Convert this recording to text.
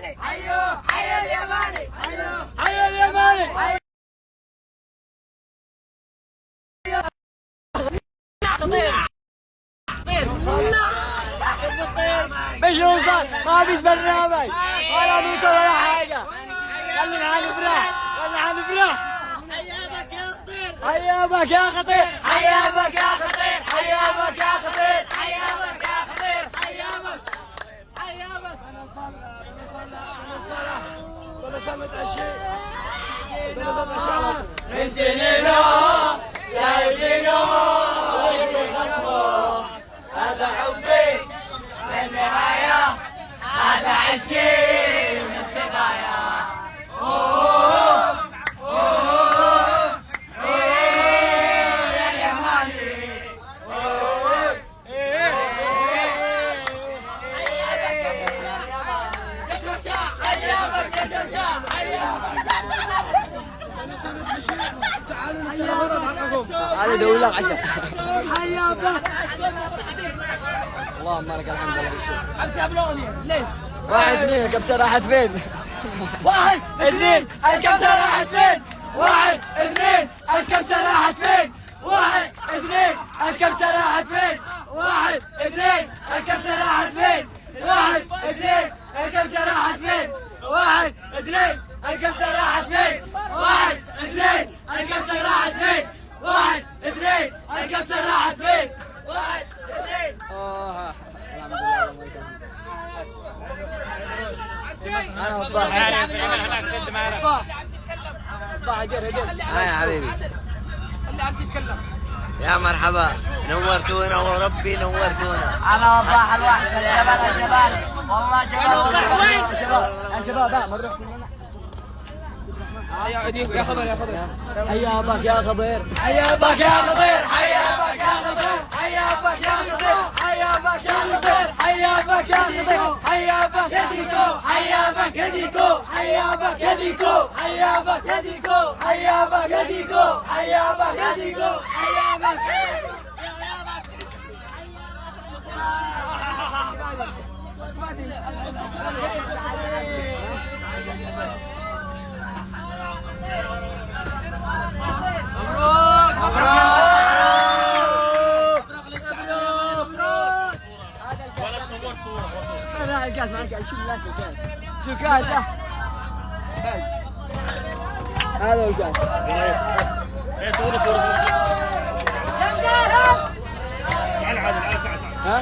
اليماني حيو حي اليماني حي اليماني. مش نوصل، ما فيش برنامج ولا نوصل ولا حاجة. خلينا نفرح، خلينا نفرح. حيابك يا خطير حيابك يا خطير، حيابك يا خطير حيابك يا خطير حيابك يا خطير حيابك حيابك. من سنينه شايفينه ويجي خصمه. هذا حبي بالنهاية، هذا عشقي من صدايا. يا اليماني حيابك يا شمشام هذا دول لك عشان حيابك. اللهم لك الحمد لله بالشكر. امسح بالاغنيه ليش؟ 1 2 الكبسة راحت فين؟ 1 2 الكبسة راحت فين؟ 1 2 الكبسة راحت فين؟ 1 2 الكبسة راحت فين؟ 1 2 الكبسة راحت فين؟ 1 2 الكبسة راحت فين؟ 1 2 الكبسة راحت فين؟ 1 2 الكبسة راحت فين؟ 1 2 الكبسة راحت فين؟ 1 2. الحمد لله. انا والله هناك سد معنا. يا حبيبي اللي عايز يتكلم. يا مرحبا، نورتونا وربي نورتونا. انا وضاح الواحد الجبل الجبال والله جبال. يا شباب يا شباب ما نروح كلنا. يا خضر يا خضر. حيابك يا خضير، حيابك يا خضير، حيابك يا خضير، حيابك يا خضير، حيابك يا خضير، حيابك يا خضير، حيابك يا ديكو، حيابك يا ديكو، حيابك يا ديكو، حيابك يا ديكو، حيابك يا ديكو، حيابك يا ديكو، حيابك. الكاس معك شو لا في الكاس شو الكاس هذا هو الكاس. ايه صورة يا تعال عادل تعال. ها